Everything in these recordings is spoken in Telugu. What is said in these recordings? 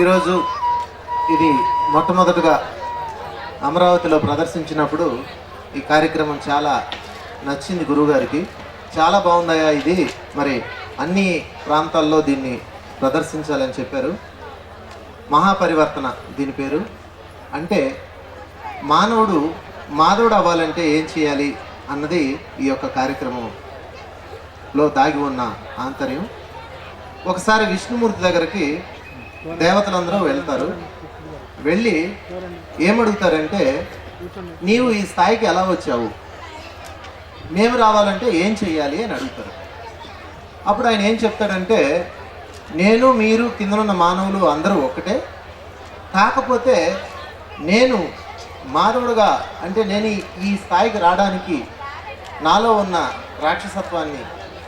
ఈరోజు ఇది మొట్టమొదటగా అమరావతిలో ప్రదర్శించినప్పుడు ఈ కార్యక్రమం చాలా నచ్చింది గురువుగారికి. చాలా బాగుందయ్యా ఇది, మరి అన్ని ప్రాంతాల్లో దీన్ని ప్రదర్శించాలని చెప్పారు. మహాపరివర్తన దీని పేరు. అంటే మానవుడు మాధవుడు అవ్వాలంటే ఏం చేయాలి అన్నది ఈ యొక్క కార్యక్రమంలో దాగి ఉన్న ఆంతర్యం. ఒకసారి విష్ణుమూర్తి దగ్గరికి దేవతలందరూ వెళ్తారు. వెళ్ళి ఏమడుగుతారంటే, నీవు ఈ స్థాయికి ఎలా వచ్చావు, మేము రావాలంటే ఏం చెయ్యాలి అని అడుగుతారు. అప్పుడు ఆయన ఏం చెప్తాడంటే, నేను మీరు కిందనున్న మానవులు అందరూ ఒకటే, కాకపోతే నేను మానవుడుగా అంటే నేను ఈ స్థాయికి రావడానికి నాలో ఉన్న రాక్షసత్వాన్ని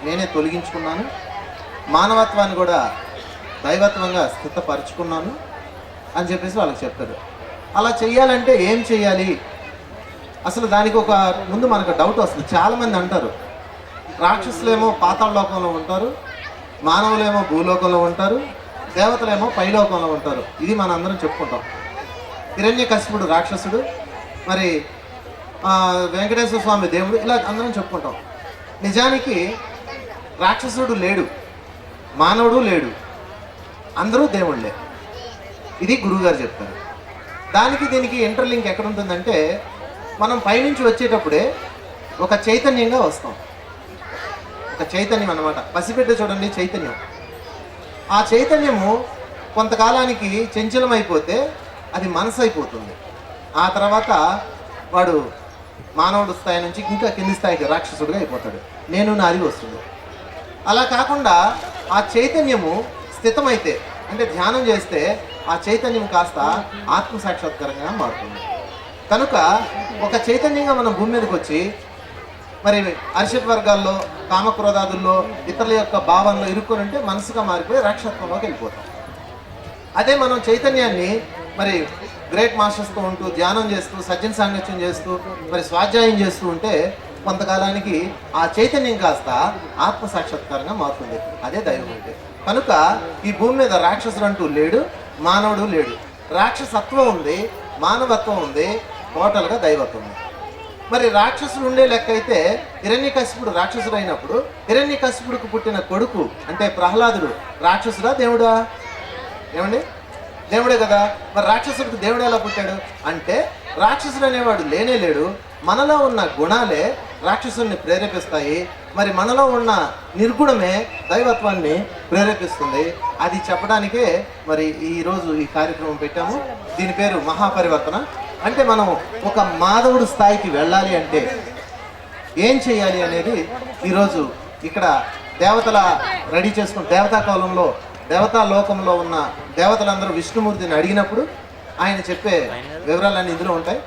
నేనే తొలగించుకున్నాను, మానవత్వాన్ని కూడా దైవత్వంగా స్థితపరుచుకున్నాను అని చెప్పేసి వాళ్ళకి చెప్తారు. అలా చెయ్యాలంటే ఏం చెయ్యాలి, అసలు దానికి ఒక ముందు మనకు డౌట్ వస్తుంది. చాలామంది అంటారు రాక్షసులేమో పాతాళ లోకంలో ఉంటారు, మానవులేమో భూలోకంలో ఉంటారు, దేవతలేమో పైలోకంలో ఉంటారు. ఇది మనం అందరం చెప్పుకుంటాం. హిరణ్యకశిపుడు రాక్షసుడు, మరి వెంకటేశ్వర స్వామి దేవుడు, ఇలా అందరం చెప్పుకుంటాం. నిజానికి రాక్షసుడు లేడు, మానవుడు లేడు, అందరూ దేవుళ్ళే. ఇది గురువుగారు చెప్తారు. దానికి దీనికి ఇంటర్లింక్ ఎక్కడ ఉంటుందంటే, మనం పైనుంచి వచ్చేటప్పుడే ఒక చైతన్యంగా వస్తాం. ఒక చైతన్యం అన్నమాట. పసిబిడ్డ చూడండి, చైతన్యం. ఆ చైతన్యము కొంతకాలానికి చంచలమైపోతే అది మనసు అయిపోతుంది. ఆ తర్వాత వాడు మానవుడు స్థాయి నుంచి ఇంకా కింది స్థాయికి రాక్షసుడిగా అయిపోతాడు. నేను నాది వస్తుంది. అలా కాకుండా ఆ చైతన్యము స్థితమైతే, అంటే ధ్యానం చేస్తే ఆ చైతన్యం కాస్త ఆత్మసాక్షాత్కారంగా మారుతుంది. కనుక ఒక చైతన్యంగా మనం భూమి మీదకి వచ్చి మరి అరిషట్ వర్గాల్లో, కామక్రోధాదుల్లో, ఇతరుల యొక్క భావనలో ఇరుక్కొని ఉంటే మనసుగా మారిపోయి రాక్షసత్వంలోకి వెళ్ళిపోతాం. అదే మనం చైతన్యాన్ని మరి గ్రేట్ మాస్టర్స్తో ఉంటూ ధ్యానం చేస్తూ సజ్జన సాంగత్యం చేస్తూ మరి స్వాధ్యాయం చేస్తూ ఉంటే కొంతకాలానికి ఆ చైతన్యం కాస్త ఆత్మసాక్షాత్కారంగా మారుతుంది. అదే దైవం అంటే. కనుక ఈ భూమి మీద రాక్షసుడు అంటూ లేడు, మానవుడు లేడు. రాక్షసత్వం ఉంది, మానవత్వం ఉంది, టోటల్గా దైవత్వం ఉంది. మరి రాక్షసుడు ఉండే లెక్క అయితే హిరణ్యకశిపుడు రాక్షసుడు అయినప్పుడు హిరణ్యకశిపుడికి పుట్టిన కొడుకు అంటే ప్రహ్లాదుడు రాక్షసుడా దేవుడా? ఏమండి, దేవుడే కదా. మరి రాక్షసుడికి దేవుడు ఎలా పుట్టాడు అంటే, రాక్షసుడు అనేవాడు లేనే లేడు. మనలో ఉన్న గుణాలే రాక్షసుల్ని ప్రేరేపిస్తాయి. మరి మనలో ఉన్న నిర్గుణమే దైవత్వాన్ని ప్రేరేపిస్తుంది. అది చెప్పడానికే మరి ఈరోజు ఈ కార్యక్రమం పెట్టాము. దీని పేరు మహాపరివర్తన. అంటే మనం ఒక మాధవుడు స్థాయికి వెళ్ళాలి అంటే ఏం చేయాలి అనేది ఈరోజు ఇక్కడ దేవతల రెడీ చేసుకుని దేవతా కాలంలో దేవతా లోకంలో ఉన్న దేవతలందరూ విష్ణుమూర్తిని అడిగినప్పుడు ఆయన చెప్పే వివరాలన్నీ ఇందులో ఉంటాయి.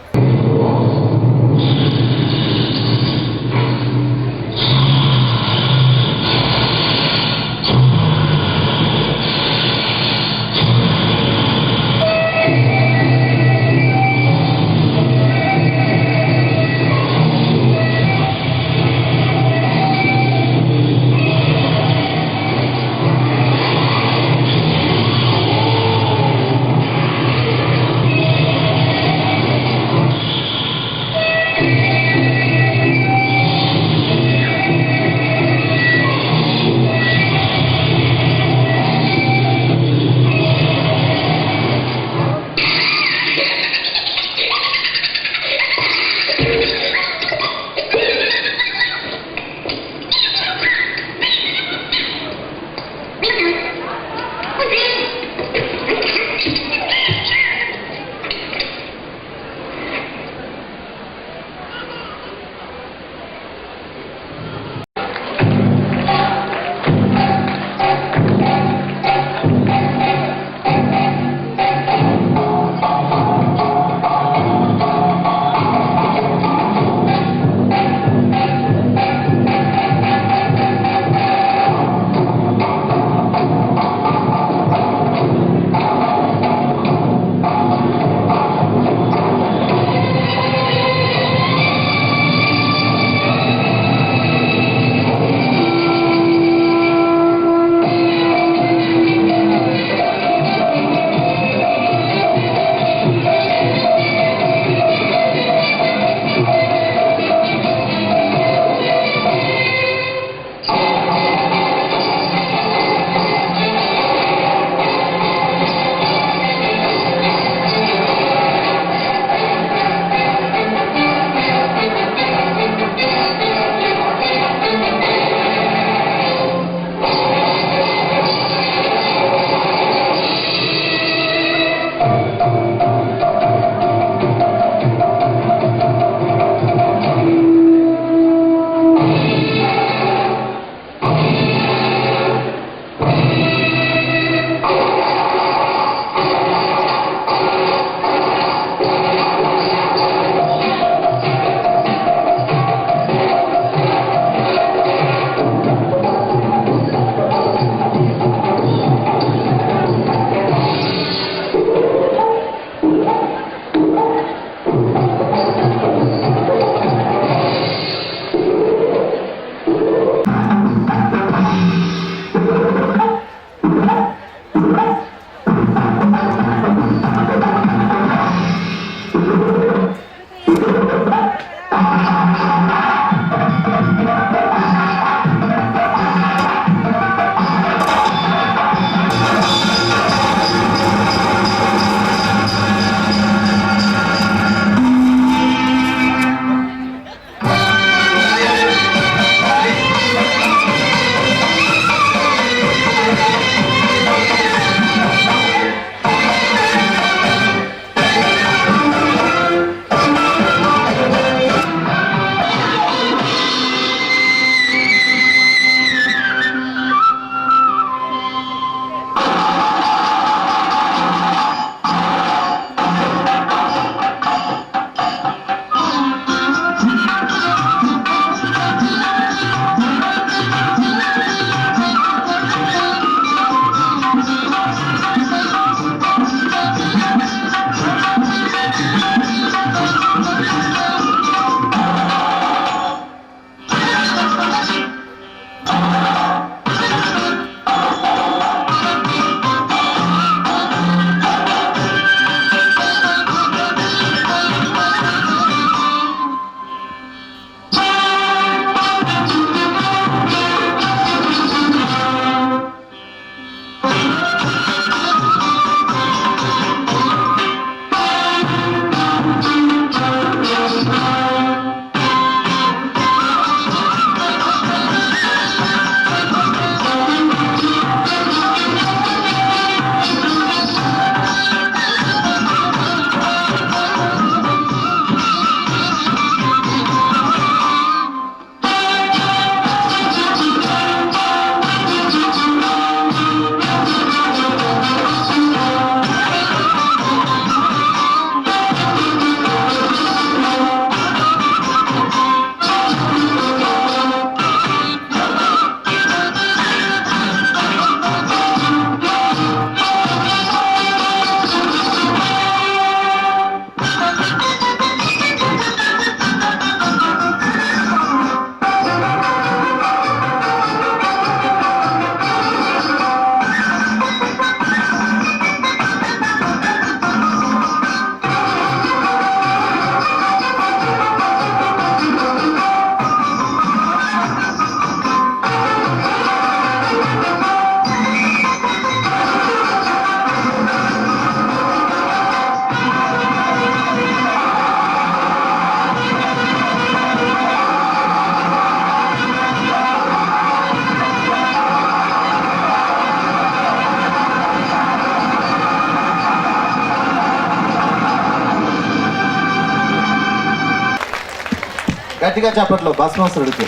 గట్టిగా చెప్పట్లో భస్మాసురుడికి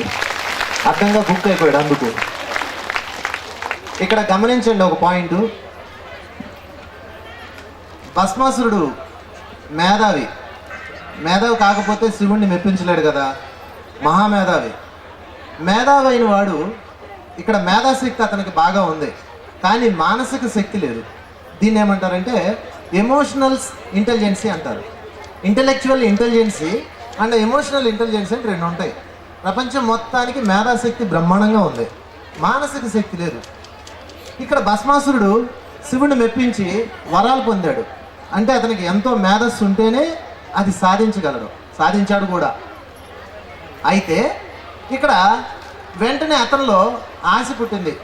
అర్థంగా బుక్ అయిపోయాడు. అందుకు ఇక్కడ గమనించండి ఒక పాయింట్. భస్మాసురుడు మేధావి కాకపోతే శివుణ్ణి మెప్పించలేడు కదా, మహామేధావి. మేధావి అయిన వాడు ఇక్కడ మేధాశక్తి అతనికి బాగా ఉంది, కానీ మానసిక శక్తి లేదు. దీన్ని ఏమంటారంటే ఎమోషనల్ ఇంటెలిజెన్సీ అంటారు. ఇంటెలెక్చువల్ ఇంటెలిజెన్సీ అండ్ ఎమోషనల్ ఇంటెలిజెన్సీ అంటే రెండు ఉంటాయి. ప్రపంచం మొత్తానికి మేధాశక్తి బ్రహ్మాండంగా ఉంది, మానసిక శక్తి లేదు. ఇక్కడ భస్మాసురుడు శివుడిని మెప్పించి వరాలు పొందాడు. అంటే అతనికి ఎంతో మేధస్సు ఉంటేనే అది సాధించగలడు, సాధించాడు కూడా. అయితే ఇక్కడ వెంటనే అతనిలో ఆశ పుట్టింది,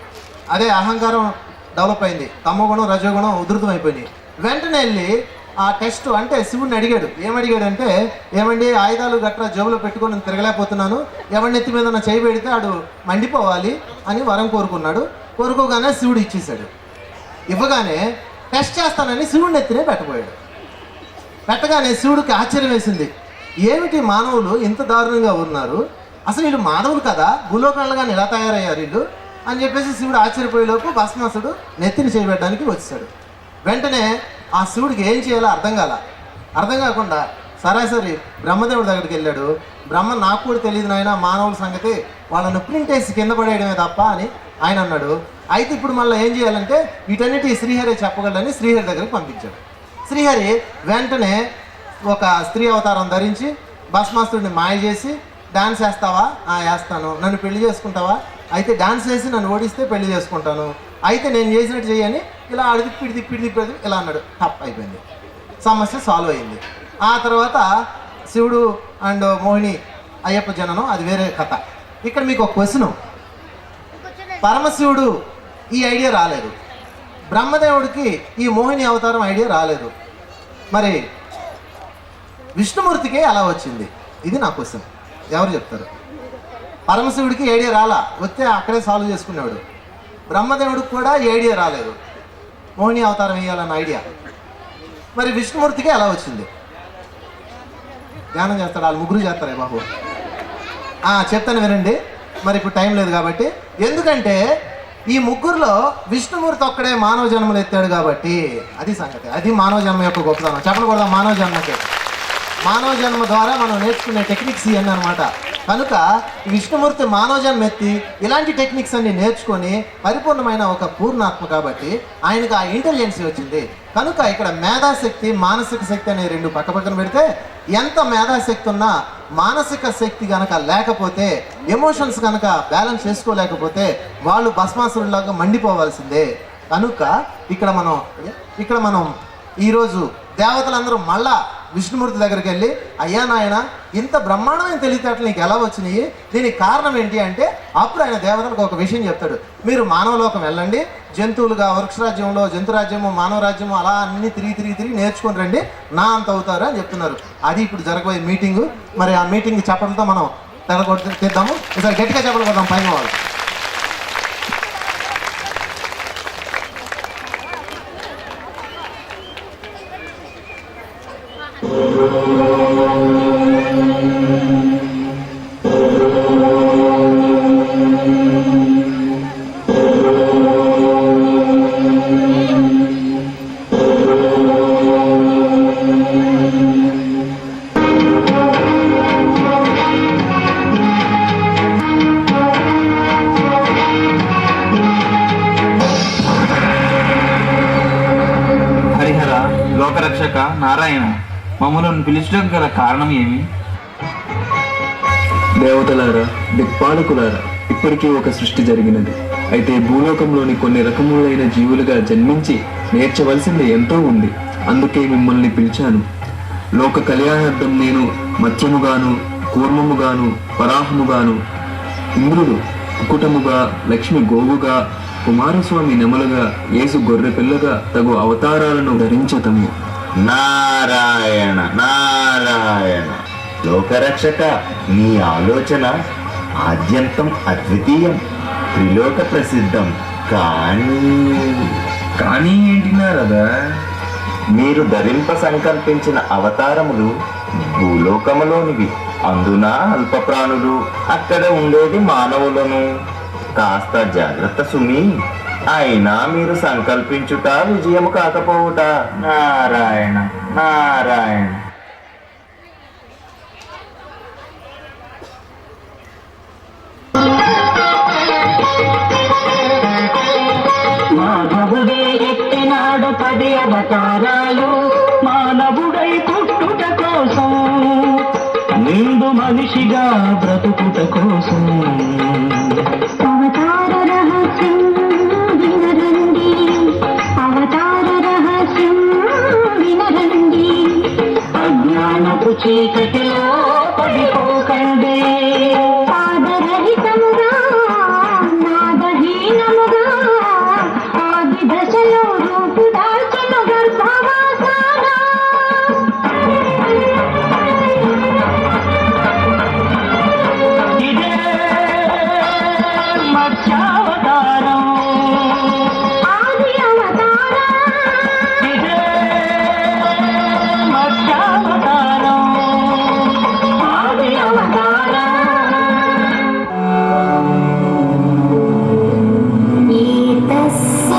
అదే అహంకారం డెవలప్ అయింది, తమోగుణం రజోగుణం ఉధృతం అయిపోయినాయి. వెంటనే వెళ్ళి ఆ టెస్ట్ అంటే శివుడిని అడిగాడు. ఏమడిగాడంటే, ఏమండి ఆయుధాలు గట్రా జేబులో పెట్టుకొని నేను తిరగలేకపోతున్నాను, ఎవరి నెత్తి మీద నా చేయి పెడితే ఆడు మండిపోవాలి అని వరం కోరుకున్నాడు. కోరుకోగానే శివుడు ఇచ్చేశాడు. ఇవ్వగానే టెస్ట్ చేస్తానని శివుడిని ఎత్తినే పెట్టబోయాడు. పెట్టగానే శివుడికి ఆశ్చర్యం వేసింది, ఏమిటి మానవులు ఇంత దారుణంగా ఉన్నారు, అసలు వీళ్ళు మానవులు కదా, భూలోకాలుగానే ఇలా తయారయ్యారు వీళ్ళు అని చెప్పేసి శివుడు ఆశ్చర్యపోయేలోపు భస్మాసుడు నెత్తిని చేయబెట్టడానికి వచ్చేసాడు. వెంటనే ఆ శివుడికి ఏం చేయాలో అర్థం కాకుండా సరాసరి బ్రహ్మదేవుడి దగ్గరికి వెళ్ళాడు. బ్రహ్మ నాకు కూడా తెలియదు నాయన మానవుల సంగతి, వాళ్ళను ప్రింట్ వేసి కింద పడేయడమే తప్ప అని ఆయన అన్నాడు. అయితే ఇప్పుడు మళ్ళీ ఏం చేయాలంటే వీటన్నిటి శ్రీహరి చెప్పగలని శ్రీహరి దగ్గరికి పంపించాడు. శ్రీహరి వెంటనే ఒక స్త్రీ అవతారం ధరించి భస్మాసుడిని మాయ చేసి, డాన్స్ వేస్తావా? వేస్తాను. నన్ను పెళ్లి చేసుకుంటావా? అయితే డాన్స్ చేసి నన్ను ఓడిస్తే పెళ్లి చేసుకుంటాను. అయితే నేను చేసినట్టు చేయని ఇలా తిప్పిడి ఇలా అన్నాడు. టప్ అయిపోయింది, సమస్య సాల్వ్ అయింది. ఆ తర్వాత శివుడు అండ్ మోహిని అయ్యప్ప జననం అది వేరే కథ. ఇక్కడ మీకు ఒక క్వశ్చన్. పరమశివుడు ఈ ఐడియా రాలేదు, బ్రహ్మదేవుడికి ఈ మోహిని అవతారం ఐడియా రాలేదు, మరి విష్ణుమూర్తికి ఎలా వచ్చింది? ఇది నా క్వశ్చన్. ఎవరు చెప్తారు? పరమశివుడికి ఐడియా రాలా, వస్తే అక్కడే సాల్వ్ చేసుకునేవాడు. బ్రహ్మదేవుడికి కూడా ఈ ఐడియా రాలేదు, మోహిని అవతారం వేయాలన్న ఐడియా. మరి విష్ణుమూర్తికి ఎలా వచ్చింది? ధ్యానం చేస్తాడు, వాళ్ళు ముగ్గురు చేస్తారే బాబు. చెప్తాను వినండి. మరి ఇప్పుడు టైం లేదు కాబట్టి, ఎందుకంటే ఈ ముగ్గురులో విష్ణుమూర్తి ఒక్కడే మానవ జన్మలు ఎత్తాడు కాబట్టి అది సంగతి. అది మానవ జన్మ యొక్క గొప్పతనం. చెప్పకూడదు మానవ జన్మకి. మానవ జన్మ ద్వారా మనం నేర్చుకునే టెక్నిక్స్ ఇవన్నీ అనమాట. కనుక విష్ణుమూర్తి మానవ జన్మ ఎత్తి ఇలాంటి టెక్నిక్స్ అన్ని నేర్చుకొని పరిపూర్ణమైన ఒక పూర్ణాత్మ కాబట్టి ఆయనకు ఆ ఇంటెలిజెన్సీ వచ్చింది. కనుక ఇక్కడ మేధాశక్తి మానసిక శక్తి అనే రెండు పక్కన పెడితే, ఎంత మేధాశక్తి ఉన్నా మానసిక శక్తి కనుక లేకపోతే, ఎమోషన్స్ కనుక బ్యాలెన్స్ చేసుకోలేకపోతే వాళ్ళు భస్మాసురులాగా మండిపోవాల్సిందే. కనుక ఇక్కడ మనం ఈరోజు దేవతలందరూ మళ్ళా విష్ణుమూర్తి దగ్గరికి వెళ్ళి, అయ్యా నాయన ఇంత బ్రహ్మాండమైన తెలివితేటలు నీకు ఎలా వచ్చినాయి, దీనికి కారణం ఏంటి అంటే, అప్పుడు ఆయన దేవతలకు ఒక విషయం చెప్తాడు. మీరు మానవలోకం వెళ్ళండి, జంతువులుగా వృక్షరాజ్యంలో జంతురాజ్యము మానవ రాజ్యము అలా అన్ని తిరిగి నేర్చుకొని రండి, నా అంత అవుతారు అని చెప్తున్నారు. అది ఇప్పుడు జరగబోయే మీటింగు. మరి ఆ మీటింగ్ చెప్పడంతో మనం తెద్దాము. ఈసారి గట్టిగా చెప్పలు కొడదాం పైన వాళ్ళు. లోకరక్షక నారాయణ, మమ్మల్ని పిలిచడం గల కారణం ఏమి? దేవతలారా, దిక్పాలకులారా, ఇప్పటికీ ఒక సృష్టి జరిగినది. అయితే భూలోకంలోని కొన్ని రకములైన జీవులుగా జన్మించి నేర్చవలసింది ఎంతో ఉంది. అందుకే మిమ్మల్ని పిలిచాను. లోక కళ్యాణార్థం నేను మత్స్యముగాను, కూర్మముగాను, వరాహముగాను, ఇంద్రుడు కుకుటముగా, లక్ష్మి గోవుగా, కుమారస్వామి నెమలుగా, యేసు గొర్రె పిల్లగా తగు అవతారాలను ధరించతము. నారాయణ నారాయణ. లోకరక్షక, నీ ఆలోచన ఆద్యంతం అద్వితీయం, త్రిలోక ప్రసిద్ధం. కానీ ఏంటి నారదా? మీరు ధరింప సంకల్పించిన అవతారములు భూలోకములోనివి. అందున అల్ప ప్రాణులు, అక్కడ ఉండేది మానవులను. కాస్త జాగ్రత్త సుమి. అయినా మీరు సంకల్పించుట విజయము కాకపోవుట. నారాయణ నారాయణ. మాధవుడే ఎత్తినాడు 10 అవతారాలు మానవుడై పుట్టుట కోసం, నిండు మనిషిగా బ్రతుకుట కోసం. అవతార రహస్యం వినరండి, అవతార రహస్యం వినరండి. అజ్ఞానపు చీకటిలో పడిపోకండి. పాదరహితముగా నాదహీనముగా ఆది దశలో రూపు దాల్చిన గర్భవాసాన ఇదే మత్స్యావతారం, ఆది అవతారం. ఇదే మత్స్యావతారం, ఆది అవతారం. एतस्य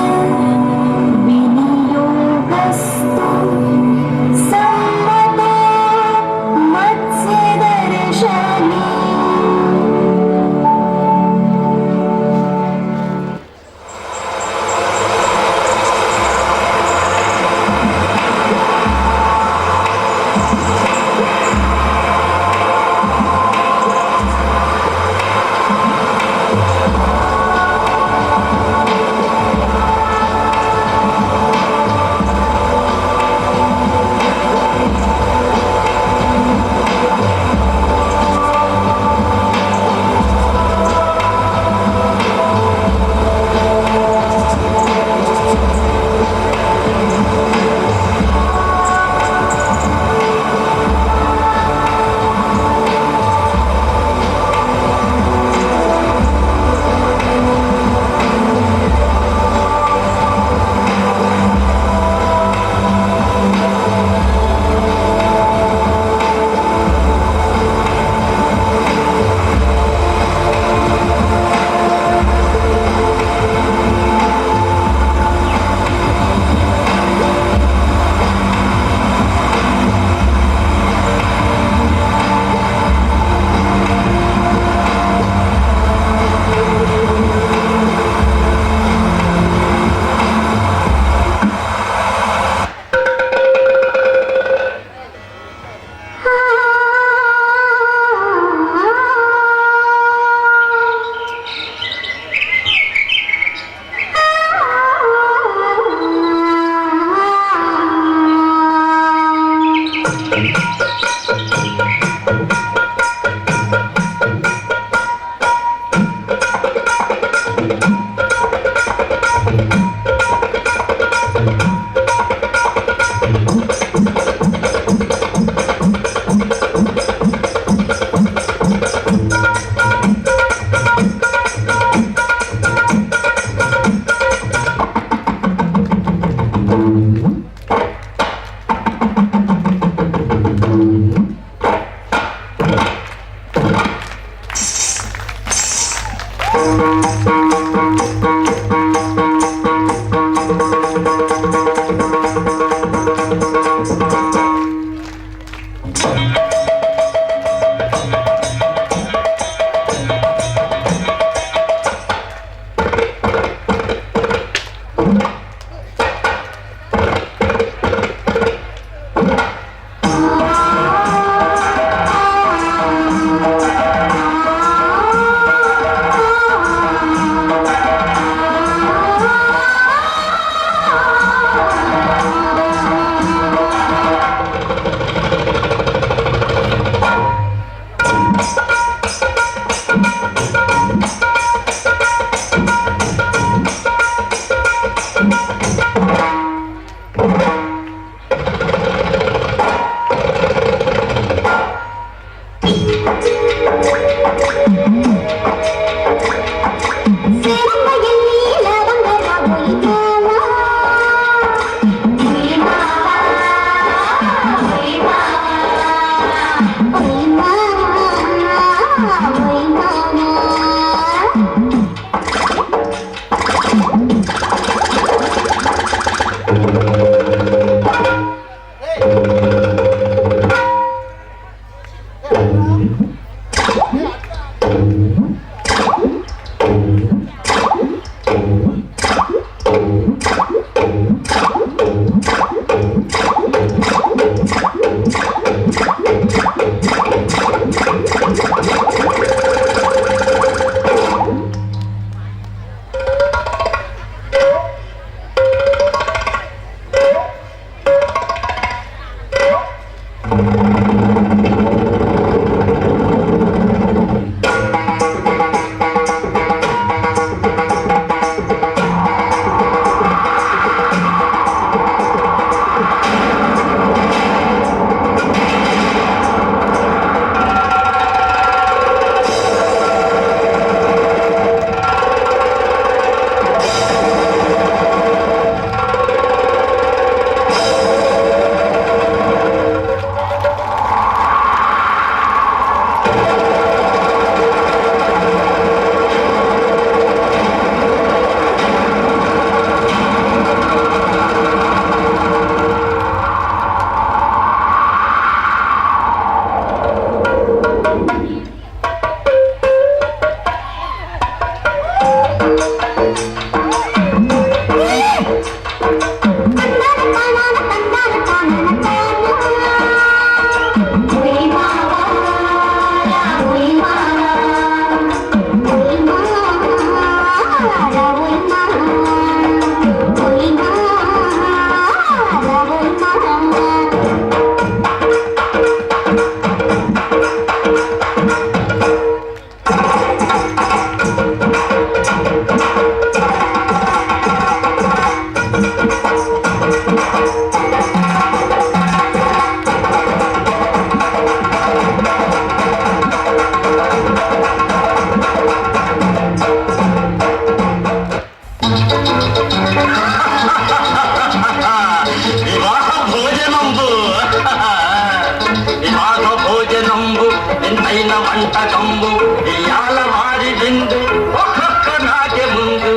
రుచికరమైన వంటకంబు ఇయాల వారి విందు ఒక్కొక్క నాటి ముందు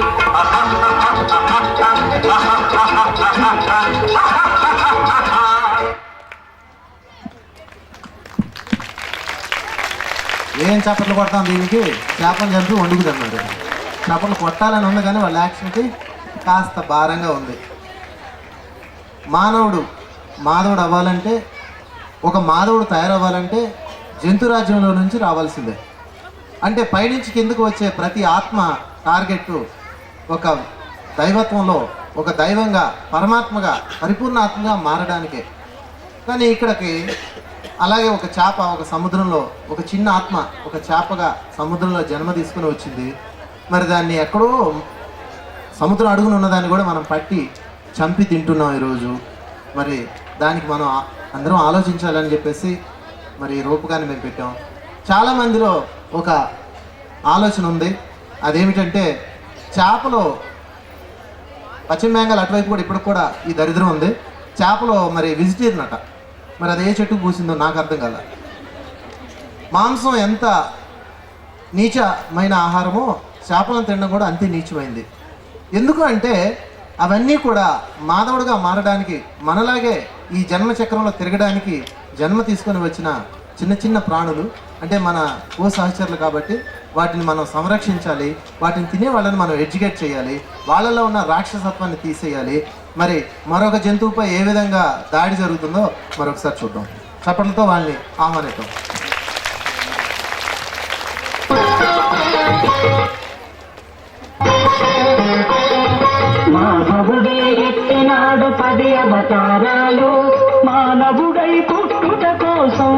ఏం చప్పట్లు కొడతాం దీనికి? చేపలు చంపి వండుకుదన్నాడు. చప్పట్లు కొట్టాలని ఉంది కానీ వాళ్ళ యాక్షన్కి కాస్త భారంగా ఉంది. మాధవుడు అవ్వాలంటే, ఒక మాధవుడు తయారవ్వాలంటే జంతురాజ్యంలో నుంచి రావాల్సిందే. అంటే పైనుంచి కిందకు వచ్చే ప్రతి ఆత్మ టార్గెట్ ఒక దైవత్వంలో, ఒక దైవంగా, పరమాత్మగా, పరిపూర్ణ ఆత్మగా మారడానికే. కానీ ఇక్కడికి అలాగే ఒక చేప ఒక సముద్రంలో, ఒక చిన్న ఆత్మ ఒక చేపగా సముద్రంలో జన్మ తీసుకుని వచ్చింది. మరి దాన్ని ఎక్కడో సముద్రం అడుగున ఉన్నదాన్ని కూడా మనం పట్టి చంపి తింటున్నాం ఈరోజు. మరి దానికి మనం అందరం ఆలోచించాలని చెప్పేసి మరి ఈ రూపకాన్ని మేము పెట్టాం. చాలామందిలో ఒక ఆలోచన ఉంది. అదేమిటంటే చేపలో పశ్చిమ బెంగాల్ అటువైపు కూడా ఇప్పటికి కూడా ఈ దరిద్రం ఉంది. చేపలో మరి వెజిటేరియన్ అట. మరి అది ఏ చెట్టుకు పూసిందో నాకు అర్థం కాల. మాంసం ఎంత నీచమైన ఆహారమో చేపలను తినడం కూడా అంతే నీచమైంది. ఎందుకు అంటే అవన్నీ కూడా మాధవుడిగా మారడానికి, మనలాగే ఈ జన్మ చక్రంలో తిరగడానికి జన్మ తీసుకొని వచ్చిన చిన్న చిన్న ప్రాణులు. అంటే మన సహచరులు కాబట్టి వాటిని మనం సంరక్షించాలి. వాటిని తినే వాళ్ళని మనం ఎడ్యుకేట్ చేయాలి. వాళ్ళలో ఉన్న రాక్షసత్వాన్ని తీసేయాలి. మరి మరొక జంతువుపై ఏ విధంగా దాడి జరుగుతుందో మరొకసారి చూద్దాం. చప్పట్లతో వాళ్ళని ఆహ్వానిద్దాం. మాధవుడే ఎత్తినాడు 10 అవతారాలు మానవుడై పుట్టుట కోసం,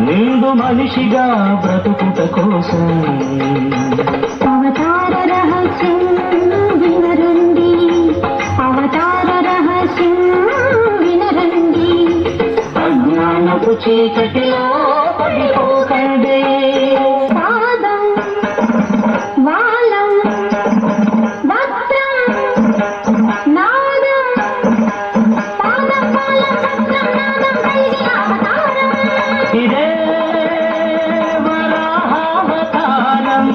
నిండు మనిషిగా బ్రతుకుట కోసం. అవతార రహస్యం వినరండి, అవతార రహస్యం వినరండి. అజ్ఞానపు చీకటిలో పడిపోకండి. పాదం వాలం వస్త్రం నాదం, పాదం వాలం వస్త్రం నాదం కలిగి అవతారం. ఇదే వరాహావతారం.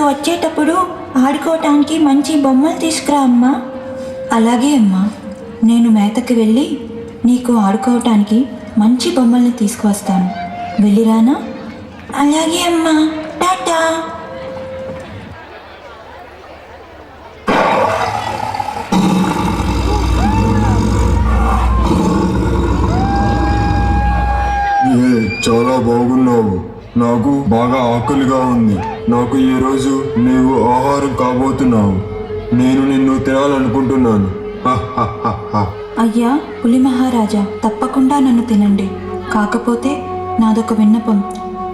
వచ్చేటప్పుడు ఆడుకోవటానికి మంచి బొమ్మలు తీసుకురా అమ్మా. అలాగే అమ్మా, నేను మేతకి వెళ్ళి నీకు ఆడుకోవటానికి మంచి బొమ్మల్ని తీసుకువస్తాను. వెళ్ళిరానా? అలాగే అమ్మా, టాటా. చాలా బాగున్నావు. నాకు బాగా ఆకలిగా ఉంది. నాకు ఈరోజు నీవు ఆహారం కాబోతున్నావు. నేను నిన్ను తినాలనుకుంటున్నాను. అయ్యా పులి మహారాజా, తప్పకుండా నన్ను తినండి. కాకపోతే నాదొక విన్నపం.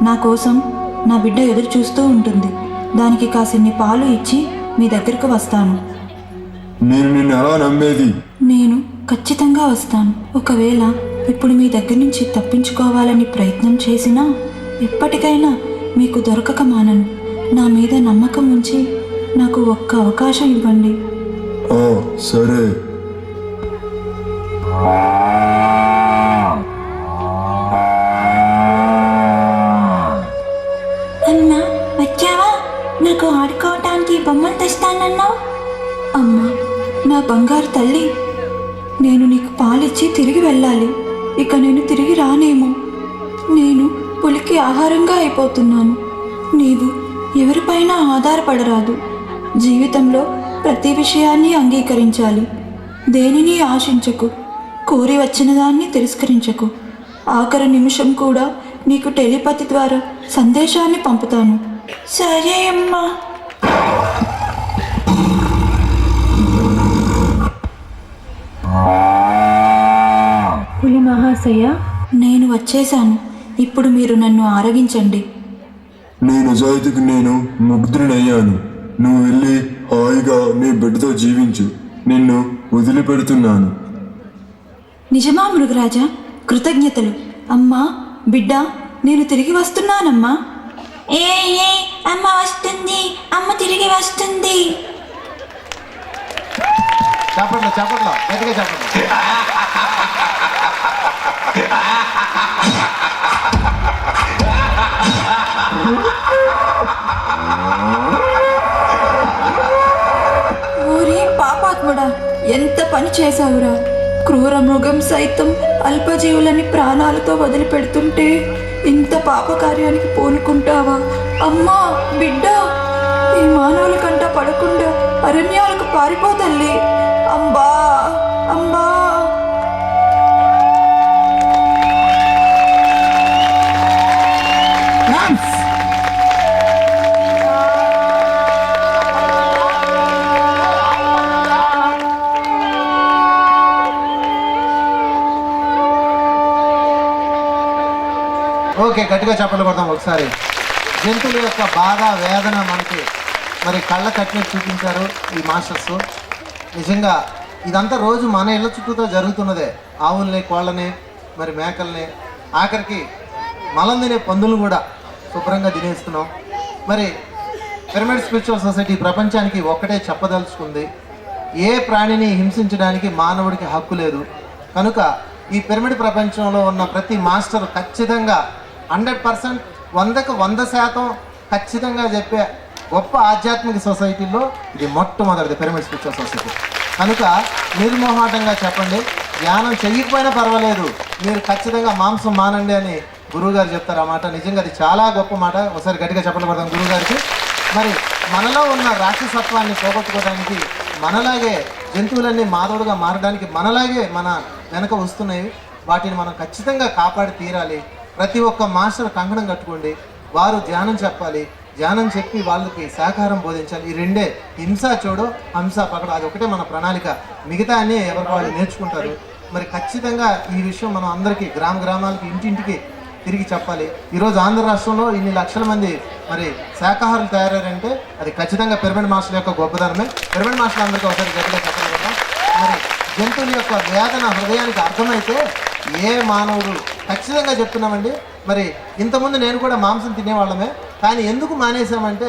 నా కోసం నా బిడ్డ ఎదురు చూస్తూ ఉంటుంది. దానికి కాసిన్ని పాలు ఇచ్చి మీ దగ్గరకు వస్తాను. నేను నిన్ను ఎలా నమ్మేది? నేను ఖచ్చితంగా వస్తాను. ఒకవేళ ఇప్పుడు మీ దగ్గర నుంచి తప్పించుకోవాలని ప్రయత్నం చేసినా ఎప్పటికైనా మీకు దొరకక మానను. నా మీద నమ్మకం ఉంచి నాకు ఒక్క అవకాశం ఇవ్వండి. సరే. అమ్మా, వచ్చావా? నాకు ఆడుకోవటానికి బొమ్మలు తెస్తానన్నావు. అమ్మా, నా బంగారు తల్లి, నేను నీకు పాలిచ్చి తిరిగి వెళ్ళాలి. ఇక నేను తిరిగి రానేమో. నేను పులికి ఆహారంగా అయిపోతున్నాను. నీవు ఎవరిపైనా ఆధారపడరాదు. జీవితంలో ప్రతి విషయాన్ని అంగీకరించాలి. దేనిని ఆశించకు. కోరి వచ్చిన దాన్ని తిరస్కరించకు. ఆఖరి నిమిషం కూడా నీకు టెలిపతి ద్వారా సందేశాన్ని పంపుతాను. సరే అమ్మా. పులి మహాశయ, నేను వచ్చేశాను. ఇప్పుడు మీరు నన్ను ఆరగించండి. నీ నిజాయితీకి నేను ముగ్ధుడయ్యాను. నువ్వు వెళ్ళి హాయిగా నీ బిడ్డతో జీవించు. నిన్ను వదిలిపెడుతున్నాను. నిజమా మృగరాజా? కృతజ్ఞతలు. అమ్మా, బిడ్డ, నేను తిరిగి వస్తున్నానమ్మా. ఏ అమ్మ వస్తుంది, అమ్మ తిరిగి వస్తుంది. చెప్పండి చెప్పండి, గట్టిగా చెప్పండి. ఓరి పాపాత్ముడా, ఎంత పని చేశావురా! క్రూర మృగం సైతం అల్పజీవులని ప్రాణాలతో వదిలిపెడుతుంటే ఇంత పాపకార్యానికి పూనుకుంటావా? అమ్మా, బిడ్డ, ఈ మానవుల కంట పడకుండా అరణ్యాలకు పారిపోతల్లి. అంబా అంబా. ఓకే, గట్టిగా చెప్పలు కొడదాం ఒకసారి. జంతువుల యొక్క బాధ, వేదన మనకి మరి కళ్ళ కట్టినట్టు చూపించారు ఈ మాస్టర్స్. నిజంగా ఇదంతా రోజు మన ఇళ్ళ చుట్టూతో జరుగుతున్నదే. ఆవుల్ని, కోళ్ళని, మరి మేకల్ని, ఆఖరికి మలం తినే పందులు కూడా శుభ్రంగా తినేస్తున్నాం. మరి పిరమిడ్ స్పిరిచువల్ సొసైటీ ప్రపంచానికి ఒక్కటే చెప్పదలుచుకుంది, ఏ ప్రాణిని హింసించడానికి మానవుడికి హక్కు లేదు. కనుక ఈ పిరమిడ్ ప్రపంచంలో ఉన్న ప్రతి మాస్టర్ ఖచ్చితంగా 100%, 100కు 100% ఖచ్చితంగా చెప్పే గొప్ప ఆధ్యాత్మిక సొసైటీలో ఇది మొట్టమొదటిది పిరమిడ్ స్పిరిచువల్ సొసైటీ. కనుక నిర్మోహాటంగా చెప్పండి, ధ్యానం చెయ్యకపోయినా పర్వాలేదు, మీరు ఖచ్చితంగా మాంసం మానండి అని గురువుగారు చెప్తారు. ఆ మాట నిజంగా అది చాలా గొప్ప మాట. ఒకసారి గట్టిగా చెప్పలు పడతాం గురువుగారికి. మరి మనలో ఉన్న రాక్షసత్వాన్ని పోగొట్టుకోవడానికి, మనలాగే జంతువులన్నీ మాధవుడుగా మారడానికి మనలాగే మన వెనక వస్తున్నాయి. వాటిని మనం ఖచ్చితంగా కాపాడి తీరాలి. ప్రతి ఒక్క మాస్టర్ కంకణం కట్టుకోండి. వారు ధ్యానం చెప్పాలి, ధ్యానం చెప్పి వాళ్ళకి సహకారం బోధించాలి. ఈ రెండే, హింస చూడు, హంస పకడు, అది ఒకటే మన ప్రణాళిక. మిగతా అన్నీ ఎవరికి వాళ్ళు నేర్చుకుంటారు. మరి ఖచ్చితంగా ఈ విషయం మనం అందరికీ, గ్రామాలకి, ఇంటింటికి తిరిగి చెప్పాలి. ఈరోజు ఆంధ్ర రాష్ట్రంలో ఇన్ని లక్షల మంది మరి శాకాహారులు తయారయ్యారంటే అది ఖచ్చితంగా పిరమిడ్ మాస్టర్ల యొక్క గొప్పదనమే. పిరమిడ్ మాస్టర్లు అందరికీ ఒకసారి గట్టిగా చెప్పాలి కదా. మరి జంతువుల యొక్క వేదన హృదయానికి అర్థమైతే ఏ మానవుడు, ఖచ్చితంగా చెప్తున్నామండి. మరి ఇంతకుముందు నేను కూడా మాంసం తినేవాళ్ళమే, కానీ ఎందుకు మానేసామంటే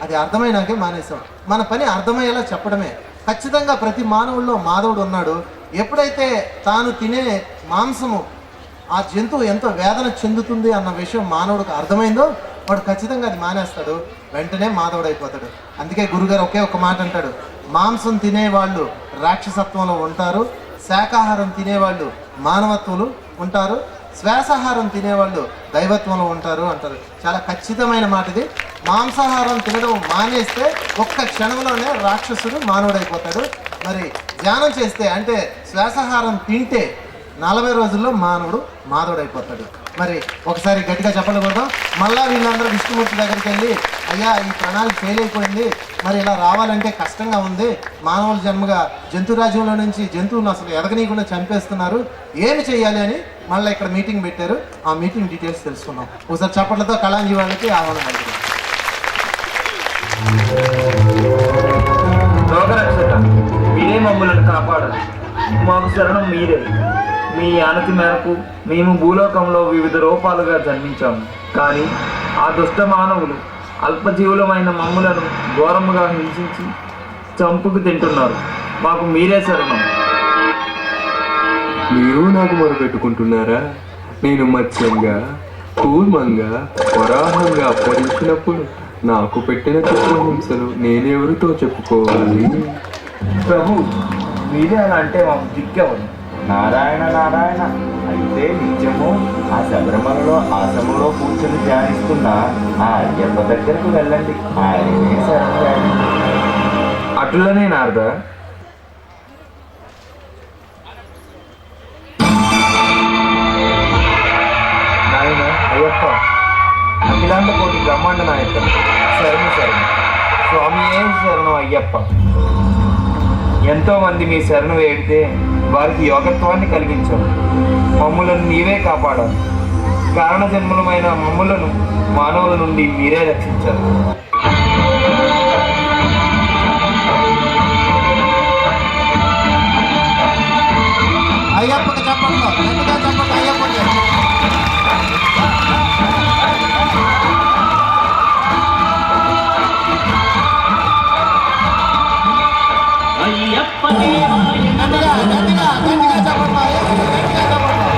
అది అర్థమైనాకే మానేసాం. మన పని అర్థమయ్యేలా చెప్పడమే. ఖచ్చితంగా ప్రతి మానవుల్లో మాధవుడు ఉన్నాడు. ఎప్పుడైతే తాను తినే మాంసము ఆ జంతువు ఎంతో వేదన చెందుతుంది అన్న విషయం మానవుడికి అర్థమైందో వాడు ఖచ్చితంగా అది మానేస్తాడు, వెంటనే మాధవుడు అయిపోతాడు. అందుకే గురుగారు ఒకే ఒక మాట అంటాడు, మాంసం తినేవాళ్ళు రాక్షసత్వంలో ఉంటారు, శాకాహారం తినేవాళ్ళు మానవత్వంలో ఉంటారు, శ్వాసాహారం తినేవాళ్ళు దైవత్వంలో ఉంటారు అంటారు. చాలా ఖచ్చితమైన మాట ఇది. మాంసాహారం తినడం మానేస్తే ఒక్క క్షణంలోనే రాక్షసుడు మానవుడైపోతాడు. మరి ధ్యానం చేస్తే అంటే శ్వాసాహారం తింటే 40 రోజుల్లో మాధవుడైపోతాడు. మరి ఒకసారి గట్టిగా చెప్పకూడదు. మళ్ళా వీళ్ళందరూ విష్ణుమూర్తి దగ్గరికి వెళ్ళి, అయ్యా ఈ ప్రణాళిక ఫెయిల్ అయిపోయింది, మరి ఇలా రావాలంటే కష్టంగా ఉంది, మానవుల జన్మగా జంతురాజ్యంలో నుంచి జంతువులను అసలు ఎదగనీయకుండా చంపేస్తున్నారు, ఏమి చేయాలి అని మళ్ళీ ఇక్కడ మీటింగ్ పెట్టారు. ఆ మీటింగ్ డీటెయిల్స్ తెలుసుకున్నాం. ఒకసారి చప్పట్లతో కళాంజీ వాళ్ళకి ఆహ్వానం కలిగింది. లోకరక్షక, మీరే మమ్మల్ని కాపాడాలి. మాకు శరణం మీరే. మీ అనతి మేరకు మేము భూలోకంలో వివిధ రూపాలుగా జన్మించాము. కానీ ఆ దుష్ట మానవులు అల్పజీవులమైన మమ్ములను ఘోరముగా హింసించి చంపుకు తింటున్నారు. మాకు మీరే శరణం. మీరు నాకు మొరపెట్టుకుంటున్నారా? నేను మత్స్యంగా, కూర్మంగా, వరాహంగా అవతరించినప్పుడు నాకు పెట్టిన చిత్రహింసలు నేనెవరితో చెప్పుకోవాలి? ప్రభు, మీరే అలా అంటే మాకు దిక్కెవరు? నారాయణ నారాయణ, అయితే నిత్యము ఆ శబరిమలలో ఆశ్రమంలో కూర్చొని ధ్యానిస్తున్న ఆ అయ్యప్ప దగ్గరకు వెళ్ళండి, ఆయనే శరణు. అటులనే నారద. నాయన అయ్యప్ప, అఖిలాండ కోటి బ్రహ్మాండ నాయక, శరణు శరణు. స్వామియే శరణు అయ్యప్ప. ఎంతో మంది మీ శరణు వేడితే వారికి యోగత్వాన్ని కలిగించావు. మమ్ములను నీవే కాపాడాలి. కారణ జన్మలమైన మమ్ములను మానవుల నుండి మీరే రక్షించారు. అయ్యప్పకి చెప్పండి, గట్టిగా చెప్పండి అయ్యప్పకి. అయ్యప్ప దేవాయ గట్టిగా చెప్పండి అయ్యప్పకి, గట్టిగా చెప్పండి.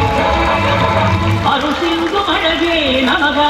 అరుసింగు మడగే నమగా